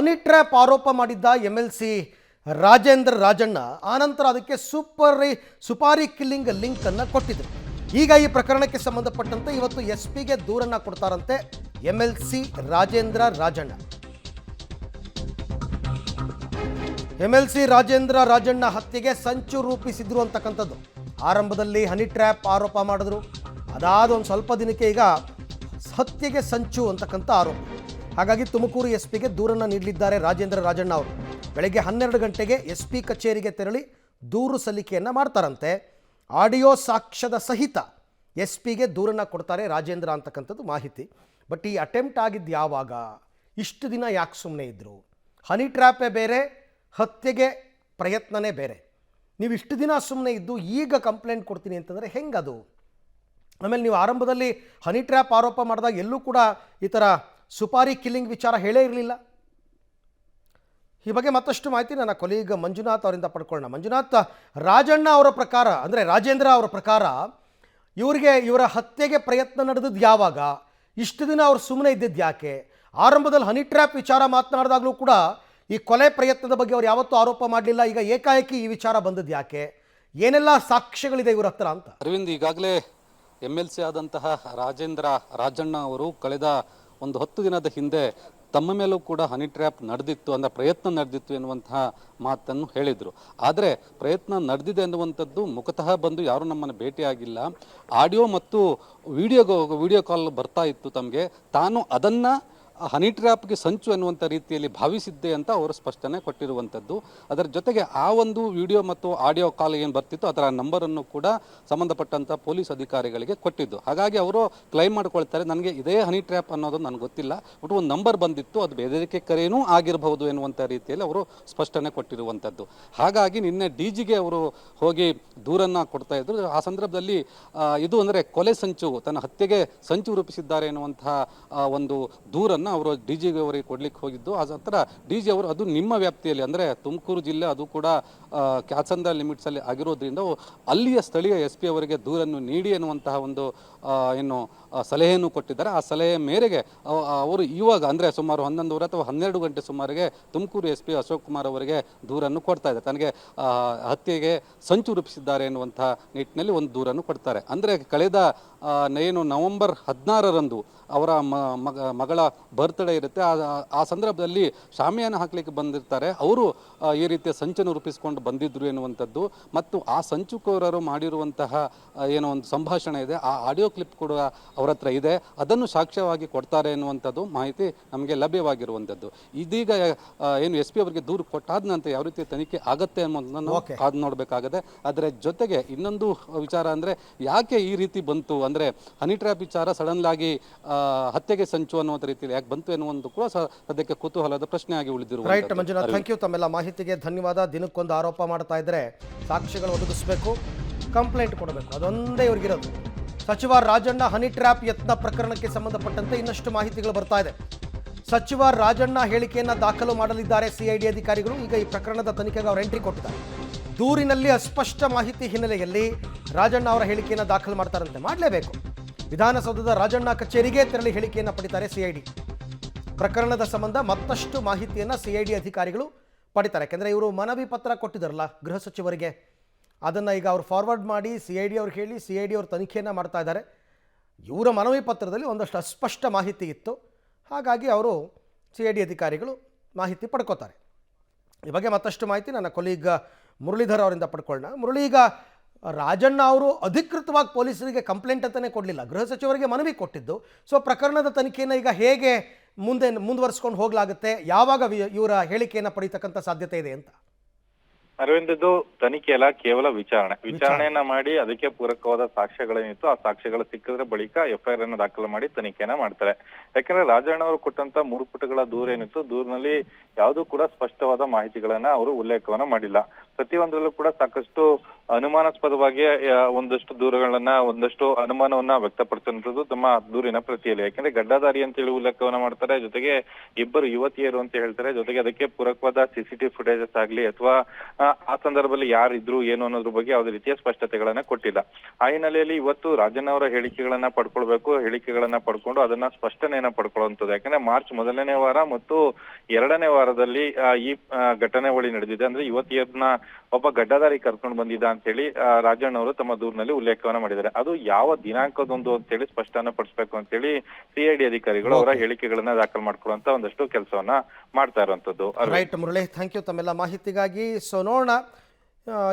Honey trap ಆರೋಪ ಮಾಡಿದ್ದ MLC Rajendra Rajanna ಆನಂತರ ಅದಕ್ಕೆ ಸುಪಾರಿ ಕಿಲ್ಲಿಂಗ್ ಲಿಂಕ್ ಅನ್ನು ಕೊಟ್ಟಿದ್ರು. ಈಗ ಈ ಪ್ರಕರಣಕ್ಕೆ ಸಂಬಂಧಪಟ್ಟಂತೆ ಇವತ್ತು SP ಗೆ ದೂರನ್ನ ಕೊಡ್ತಾರಂತೆ MLC ರಾಜೇಂದ್ರ ರಾಜಣ್ಣ. MLC ರಾಜೇಂದ್ರ ರಾಜಣ್ಣ ಹತ್ಯೆಗೆ ಸಂಚು ರೂಪಿಸಿದ್ರು ಅಂತಕ್ಕಂಥದ್ದು. ಆರಂಭದಲ್ಲಿ ಹನಿ ಟ್ರ್ಯಾಪ್ ಆರೋಪ ಮಾಡಿದ್ರು, ಅದಾದ ಒಂದು ಸ್ವಲ್ಪ ದಿನಕ್ಕೆ ಈಗ ಹತ್ಯೆಗೆ ಸಂಚು ಅಂತಕ್ಕಂಥ ಆರೋಪ. ಹಾಗಾಗಿ ತುಮಕೂರು SP ಗೆ ದೂರನ್ನು ನೀಡಲಿದ್ದಾರೆ ರಾಜೇಂದ್ರ ರಾಜಣ್ಣ ಅವರು. ಬೆಳಗ್ಗೆ 12 ಗಂಟೆಗೆ SP ಕಚೇರಿಗೆ ತೆರಳಿ ದೂರು ಸಲ್ಲಿಕೆಯನ್ನು ಮಾಡ್ತಾರಂತೆ. ಆಡಿಯೋ ಸಾಕ್ಷ್ಯದ ಸಹಿತ SP ಗೆ ದೂರನ್ನು ಕೊಡ್ತಾರೆ ರಾಜೇಂದ್ರ ಅಂತಕ್ಕಂಥದ್ದು ಮಾಹಿತಿ. ಬಟ್ ಈ ಅಟೆಂಪ್ಟ್ ಆಗಿದ್ದು ಯಾವಾಗ, ಇಷ್ಟು ದಿನ ಯಾಕೆ ಸುಮ್ಮನೆ ಇದ್ದರು? ಹನಿ ಟ್ರ್ಯಾಪೇ ಬೇರೆ, ಹತ್ಯೆಗೆ ಪ್ರಯತ್ನನೇ ಬೇರೆ. ನೀವು ಇಷ್ಟು ದಿನ ಸುಮ್ಮನೆ ಇದ್ದು ಈಗ ಕಂಪ್ಲೇಂಟ್ ಕೊಡ್ತೀನಿ ಅಂತಂದರೆ ಹೆಂಗದು? ಆಮೇಲೆ ನೀವು ಆರಂಭದಲ್ಲಿ ಹನಿ ಟ್ರ್ಯಾಪ್ ಆರೋಪ ಮಾಡಿದಾಗ ಎಲ್ಲೂ ಕೂಡ ಈ ಥರ ಸುಪಾರಿ ಕಿಲ್ಲಿಂಗ್ ವಿಚಾರ ಹೇಳೇ ಇರಲಿಲ್ಲ. ಈ ಬಗ್ಗೆ ಮತ್ತಷ್ಟು ಮಾಹಿತಿ ನನ್ನ ಕೊಲೀಗ್ ಮಂಜುನಾಥ್ ಅವರಿಂದ ಪಡ್ಕೊಳ್ಳೋಣ. ಮಂಜುನಾಥ್, ರಾಜಣ್ಣ ಅವರ ಪ್ರಕಾರ, ಅಂದರೆ ರಾಜೇಂದ್ರ ಅವರ ಪ್ರಕಾರ ಇವರ ಹತ್ಯೆಗೆ ಪ್ರಯತ್ನ ನಡೆದದ್ದು ಯಾವಾಗ? ಇಷ್ಟು ದಿನ ಅವ್ರು ಸುಮ್ಮನೆ ಇದ್ದಿದ್ದು ಯಾಕೆ? ಆರಂಭದಲ್ಲಿ ಹನಿ ಟ್ರ್ಯಾಪ್ ವಿಚಾರ ಮಾತನಾಡಿದಾಗಲೂ ಕೂಡ ಈ ಕೊಲೆ ಪ್ರಯತ್ನದ ಬಗ್ಗೆ ಅವ್ರು ಯಾವತ್ತೂ ಆರೋಪ ಮಾಡಲಿಲ್ಲ. ಈಗ ಏಕಾಏಕಿ ಈ ವಿಚಾರ ಬಂದದ್ದು ಯಾಕೆ? ಏನೆಲ್ಲ ಸಾಕ್ಷ್ಯಗಳಿದೆ ಇವರ ಹತ್ರ ಅಂತ? ಅರವಿಂದ್, ಈಗಾಗಲೇ MLC ಆದಂತಹ ರಾಜೇಂದ್ರ ರಾಜಣ್ಣ ಅವರು ಕಳೆದ ಒಂದು 10 ದಿನದ ಹಿಂದೆ ತಮ್ಮ ಮೇಲೂ ಕೂಡ ಹನಿ ಟ್ರ್ಯಾಪ್ ನಡೆದಿತ್ತು, ಅಂದರೆ ಪ್ರಯತ್ನ ನಡೆದಿತ್ತು ಎನ್ನುವಂತಹ ಮಾತನ್ನು ಹೇಳಿದರು. ಆದರೆ ಪ್ರಯತ್ನ ನಡೆದಿದೆ ಎನ್ನುವಂಥದ್ದು ಮುಖತಃ ಬಂದು ಯಾರೂ ನಮ್ಮನ್ನು ಭೇಟಿಯಾಗಿಲ್ಲ. ಆಡಿಯೋ ಮತ್ತು ವಿಡಿಯೋ ಕಾಲ್ ಬರ್ತಾ ಇತ್ತು ತಮಗೆ. ತಾನು ಅದನ್ನು ಹನಿ ಟ್ರ್ಯಾಪ್ಗೆ ಸಂಚು ಎನ್ನುವಂಥ ರೀತಿಯಲ್ಲಿ ಭಾವಿಸಿದ್ದೆ ಅಂತ ಅವರು ಸ್ಪಷ್ಟನೆ ಕೊಟ್ಟಿರುವಂಥದ್ದು. ಅದರ ಜೊತೆಗೆ ಆ ಒಂದು ವಿಡಿಯೋ ಮತ್ತು ಆಡಿಯೋ ಕಾಲ್ ಏನು ಬರ್ತಿತ್ತು ಅದರ ನಂಬರನ್ನು ಕೂಡ ಸಂಬಂಧಪಟ್ಟಂಥ ಪೊಲೀಸ್ ಅಧಿಕಾರಿಗಳಿಗೆ ಕೊಟ್ಟಿದ್ದು. ಹಾಗಾಗಿ ಅವರು ಕ್ಲೈಮ್ ಮಾಡ್ಕೊಳ್ತಾರೆ, ನನಗೆ ಇದೇ ಹನಿ ಟ್ರ್ಯಾಪ್ ಅನ್ನೋದು ನನಗೆ ಗೊತ್ತಿಲ್ಲ, ಬಟ್ ಒಂದು ನಂಬರ್ ಬಂದಿತ್ತು, ಅದು ಬೆದರಿಕೆ ಕರೆಯೂ ಆಗಿರಬಹುದು ಎನ್ನುವಂಥ ರೀತಿಯಲ್ಲಿ ಅವರು ಸ್ಪಷ್ಟನೆ ಕೊಟ್ಟಿರುವಂಥದ್ದು. ಹಾಗಾಗಿ ನಿನ್ನೆ DGಗೆ ಅವರು ಹೋಗಿ ದೂರನ್ನು ಕೊಡ್ತಾ ಇದ್ರು. ಆ ಸಂದರ್ಭದಲ್ಲಿ ಇದು ಅಂದರೆ ಕೊಲೆ ಸಂಚು, ತನ್ನ ಹತ್ಯೆಗೆ ಸಂಚು ರೂಪಿಸಿದ್ದಾರೆ ಎನ್ನುವಂತಹ ಒಂದು ದೂರನ್ನು ಅವರು DG ಅವರಿಗೆ ಕೊಡ್ಲಿಕ್ಕೆ ಹೋಗಿದ್ದು. ಆ ನಂತರ DG ಅವರು ಅದು ನಿಮ್ಮ ವ್ಯಾಪ್ತಿಯಲ್ಲಿ, ಅಂದರೆ ತುಮಕೂರು ಜಿಲ್ಲೆ, ಅದು ಕೂಡ ಕ್ಯಾತ್ಸಂದ್ರ ಲಿಮಿಟ್ಸಲ್ಲಿ ಆಗಿರೋದ್ರಿಂದ ಅಲ್ಲಿಯ ಸ್ಥಳೀಯ SP ಅವರಿಗೆ ದೂರನ್ನು ನೀಡಿ ಎನ್ನುವಂತಹ ಒಂದು ಏನು ಸಲಹೆಯನ್ನು ಕೊಟ್ಟಿದ್ದಾರೆ. ಆ ಸಲಹೆ ಮೇರೆಗೆ ಅವರು ಇವಾಗ ಅಂದರೆ ಸುಮಾರು 11 ಅಥವಾ 12 ಗಂಟೆ ಸುಮಾರಿಗೆ ತುಮಕೂರು SP ಅಶೋಕ್ ಕುಮಾರ್ ಅವರಿಗೆ ದೂರನ್ನು ಕೊಡ್ತಾ ಇದ್ದಾರೆ. ತನಗೆ ಹತ್ಯೆಗೆ ಸಂಚು ರೂಪಿಸಿದ್ದಾರೆ ಎನ್ನುವಂಥ ನಿಟ್ಟಿನಲ್ಲಿ ಒಂದು ದೂರನ್ನು ಕೊಡ್ತಾರೆ. ಅಂದರೆ ಕಳೆದ ಏನು ನವೆಂಬರ್ 16ರಂದು ಅವರ ಮಗಳ ಬರ್ತ್ಡೇ ಇರುತ್ತೆ. ಆ ಸಂದರ್ಭದಲ್ಲಿ ಶಾಮಿಯಾನ ಹಾಕಲಿಕ್ಕೆ ಬಂದಿರ್ತಾರೆ. ಅವರು ಈ ರೀತಿಯ ಸಂಚನ್ನು ರೂಪಿಸಿಕೊಂಡು ಬಂದಿದ್ರು ಎನ್ನುವಂಥದ್ದು ಮತ್ತು ಆ ಸಂಚುಕೋರರು ಮಾಡಿರುವಂತಹ ಏನೋ ಒಂದು ಸಂಭಾಷಣೆ ಇದೆ, ಆ ಆಡಿಯೋ ಕ್ಲಿಪ್ ಕೂಡ ಅವರ ಹತ್ರ ಇದೆ, ಅದನ್ನು ಸಾಕ್ಷ್ಯವಾಗಿ ಕೊಡ್ತಾರೆ ಎನ್ನುವಂಥದ್ದು ಮಾಹಿತಿ ನಮಗೆ ಲಭ್ಯವಾಗಿರುವಂಥದ್ದು. ಇದೀಗ ಏನು SP ಅವರಿಗೆ ದೂರು ಕೊಟ್ಟಾದ ನಂತರ ಯಾವ ರೀತಿ ತನಿಖೆ ಆಗತ್ತೆ ಅನ್ನೋದನ್ನು ಕಾದು ನೋಡಬೇಕಾಗದೆ. ಅದರ ಜೊತೆಗೆ ಇನ್ನೊಂದು ವಿಚಾರ ಅಂದರೆ ಯಾಕೆ ಈ ರೀತಿ ಬಂತು, ಅಂದರೆ ಹನಿ ಟ್ರ್ಯಾಪ್ ವಿಚಾರ ಸಡನ್ ಆಗಿ ಹತ್ಯೆಗೆ ಸಂಚು ಅನ್ನುವಂಥ ರೀತಿಯಲ್ಲಿ ಯಾಕೆ ಬಂತು ಎನ್ನುವುದು ಕೂಡ ಸದ್ಯಕ್ಕೆ ಕುತೂಹಲದ ಪ್ರಶ್ನೆ ಆಗಿ ಉಳಿದಿರುವ. Right Manjunath, thank you. ತಮ್ಮೆಲ್ಲ ಮಾಹಿತಿಗೆ ಧನ್ಯವಾದ. ದಿನಕ್ಕೊಂದು ಆರೋಪ ಮಾಡ್ತಾ ಇದ್ರೆ ಸಾಕ್ಷಿಗಳು ಒದಗಿಸಬೇಕು, ಕಂಪ್ಲೇಂಟ್ ಕೊಡಬೇಕು, ಅದೊಂದೇ ಇವ್ರಿಗಿರೋದು. ಸಚಿವ ರಾಜಣ್ಣ ಹನಿ ಟ್ರ್ಯಾಪ್ ಯತ್ನ ಪ್ರಕರಣಕ್ಕೆ ಸಂಬಂಧಪಟ್ಟಂತೆ ಇನ್ನಷ್ಟು ಮಾಹಿತಿಗಳು ಬರ್ತಾ ಇದೆ. ಸಚಿವ ರಾಜಣ್ಣ ಹೇಳಿಕೆಯನ್ನು ದಾಖಲು ಮಾಡಲಿದ್ದಾರೆ CID ಅಧಿಕಾರಿಗಳು. ಈಗ ಈ ಪ್ರಕರಣದ ತನಿಖೆಗೆ ಅವರು ಎಂಟ್ರಿ ಕೊಟ್ಟಿದ್ದಾರೆ. ದೂರಿನಲ್ಲಿ ಅಸ್ಪಷ್ಟ ಮಾಹಿತಿ ಹಿನ್ನೆಲೆಯಲ್ಲಿ ರಾಜಣ್ಣ ಅವರ ಹೇಳಿಕೆಯನ್ನು ದಾಖಲು ಮಾಡ್ತಾರಂತೆ. ಮಾಡಲೇಬೇಕು. ವಿಧಾನಸೌಧದ ರಾಜಣ್ಣ ಕಚೇರಿಗೆ ತೆರಳಿ ಹೇಳಿಕೆಯನ್ನು ಪಡಿತಾರೆ CID. ಪ್ರಕರಣದ ಸಂಬಂಧ ಮತ್ತಷ್ಟು ಮಾಹಿತಿಯನ್ನು CID ಅಧಿಕಾರಿಗಳು ಪಡಿತಾರೆ. ಯಾಕೆಂದರೆ ಇವರು ಮನವಿ ಪತ್ರ ಕೊಟ್ಟಿದ್ದಾರಲ್ಲ ಗೃಹ ಸಚಿವರಿಗೆ, ಅದನ್ನು ಈಗ ಅವರು ಫಾರ್ವರ್ಡ್ ಮಾಡಿ CID ಅವ್ರಿಗೆ ಹೇಳಿ CID ಅವರು ತನಿಖೆಯನ್ನು ಮಾಡ್ತಾ ಇದ್ದಾರೆ. ಇವರ ಮನವಿ ಪತ್ರದಲ್ಲಿ ಒಂದಷ್ಟು ಅಸ್ಪಷ್ಟ ಮಾಹಿತಿ ಇತ್ತು. ಹಾಗಾಗಿ ಅವರು CID ಅಧಿಕಾರಿಗಳು ಮಾಹಿತಿ ಪಡ್ಕೋತಾರೆ. ಈ ಬಗ್ಗೆ ಮತ್ತಷ್ಟು ಮಾಹಿತಿ ನನ್ನ ಕೊಲೀಗ್ ಮುರಳೀಧರ್ ಅವರಿಂದ ಪಡ್ಕೊಳ್ಳೋಣ. ಮುರಳಿ, ಈಗ ರಾಜಣ್ಣ ಅವರು ಅಧಿಕೃತವಾಗಿ ಪೊಲೀಸರಿಗೆ ಕಂಪ್ಲೇಂಟ್ ಅಂತಲೇ ಕೊಡಲಿಲ್ಲ, ಗೃಹ ಸಚಿವರಿಗೆ ಮನವಿ ಕೊಟ್ಟಿದ್ದು. ಸೊ ಪ್ರಕರಣದ ತನಿಖೆಯನ್ನು ಈಗ ಹೇಗೆ ಮುಂದುವರಿಸ್ಕೊಂಡು ಹೋಗಲಾಗುತ್ತೆ? ಯಾವಾಗ ಇವರ ಹೇಳಿಕೆಯನ್ನು ಪಡೀತಕ್ಕಂಥ ಸಾಧ್ಯತೆ ಇದೆ ಅಂತ? ಅರವಿಂದ್, ಇದು ತನಿಖೆ ಅಲ್ಲ, ಕೇವಲ ವಿಚಾರಣೆಯನ್ನ ಮಾಡಿ ಅದಕ್ಕೆ ಪೂರಕವಾದ ಸಾಕ್ಷ್ಯಗಳೇನಿತ್ತು ಆ ಸಾಕ್ಷ್ಯಗಳು ಸಿಕ್ಕಿದ್ರೆ ಬಳಿಕ FIR ಅನ್ನು ದಾಖಲು ಮಾಡಿ ತನಿಖೆಯನ್ನ ಮಾಡ್ತಾರೆ. ಯಾಕಂದ್ರೆ ರಾಜಣ್ಣ ಅವರು ಕೊಟ್ಟಂತ 3 ಪುಟಗಳ ದೂರ ಏನಿತ್ತು, ದೂರಿನಲ್ಲಿ ಯಾವುದೂ ಕೂಡ ಸ್ಪಷ್ಟವಾದ ಮಾಹಿತಿಗಳನ್ನ ಅವರು ಉಲ್ಲೇಖವನ್ನ ಮಾಡಿಲ್ಲ. ಪ್ರತಿಯೊಂದರಲ್ಲೂ ಕೂಡ ಸಾಕಷ್ಟು ಅನುಮಾನಾಸ್ಪದವಾಗಿ ಒಂದಷ್ಟು ದೂರುಗಳನ್ನ ಒಂದಷ್ಟು ಅನುಮಾನವನ್ನ ವ್ಯಕ್ತಪಡಿಸುವಂತದ್ದು ತಮ್ಮ ದೂರಿನ ಪ್ರತಿಯಲ್ಲಿ. ಯಾಕಂದ್ರೆ ಗಡ್ಡಧಾರಿ ಅಂತ ಹೇಳಿ ಉಲ್ಲೇಖವನ್ನ ಮಾಡ್ತಾರೆ, ಜೊತೆಗೆ ಇಬ್ಬರು ಯುವತಿಯರು ಅಂತ ಹೇಳ್ತಾರೆ, ಜೊತೆಗೆ ಅದಕ್ಕೆ ಪೂರಕವಾದ ಸಿಸಿಟಿವಿ ಫುಟೇಜಸ್ ಆಗ್ಲಿ ಅಥವಾ ಆ ಸಂದರ್ಭದಲ್ಲಿ ಯಾರಿದ್ರು ಏನು ಅನ್ನೋದ್ರ ಬಗ್ಗೆ ಯಾವುದೇ ರೀತಿಯ ಸ್ಪಷ್ಟತೆಗಳನ್ನ ಕೊಟ್ಟಿಲ್ಲ. ಆ ಹಿನ್ನೆಲೆಯಲ್ಲಿ ಇವತ್ತು ರಾಜಣ್ಣ ಅವರ ಹೇಳಿಕೆಗಳನ್ನ ಪಡ್ಕೊಳ್ಬೇಕು, ಹೇಳಿಕೆಗಳನ್ನ ಪಡ್ಕೊಂಡು ಅದನ್ನ ಸ್ಪಷ್ಟನೆಯನ್ನ ಪಡ್ಕೊಳ್ಳುವಂಥದ್ದು. ಯಾಕಂದ್ರೆ ಮಾರ್ಚ್ 1ನೇ ವಾರ ಮತ್ತು 2ನೇ ವಾರದಲ್ಲಿ ಈ ಘಟನೆವಳಿ ನಡೆದಿದೆ. ಅಂದ್ರೆ ಯುವತಿಯರನ್ನ ಒಬ್ಬ ಗಡ್ಡಧಾರಿ ಕರ್ಕೊಂಡು ಬಂದಿದ್ದ ಅಂತ ಹೇಳಿ ರಾಜಣ್ಣ ಅವರು ತಮ್ಮ ದೂರಿನಲ್ಲಿ ಉಲ್ಲೇಖವನ್ನ ಮಾಡಿದ್ದಾರೆ. ಅದು ಯಾವ ದಿನಾಂಕದೊಂದು ಅಂತ ಹೇಳಿ ಸ್ಪಷ್ಟನ ಪಡಿಸಬೇಕು ಅಂತ ಹೇಳಿ ಸಿಐಡಿ ಅಧಿಕಾರಿಗಳು ಅವರ ಹೇಳಿಕೆಗಳನ್ನ ದಾಖಲು ಮಾಡ್ಕೊಳ್ಳುವಂತ ಒಂದಷ್ಟು ಕೆಲಸವನ್ನ ಮಾಡ್ತಾ ಇರುವಂತದ್ದು. ರೈಟ್ ಮುರಳಿ, ಥ್ಯಾಂಕ್ ಯು ತಮ್ಮೆಲ್ಲ ಮಾಹಿತಿಗಾಗಿ. ಸೊ ನೋಡೋಣ,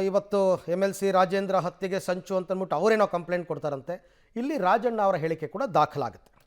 ಇವತ್ತು MLC ರಾಜೇಂದ್ರ ಹತ್ಯೆಗೆ ಸಂಚು ಅಂತಂದ್ಬಿಟ್ಟು ಅವರೇನೋ ಕಂಪ್ಲೇಂಟ್ ಕೊಡ್ತಾರಂತೆ, ಇಲ್ಲಿ ರಾಜಣ್ಣ ಅವರ ಹೇಳಿಕೆ ಕೂಡ ದಾಖಲಾಗುತ್ತೆ.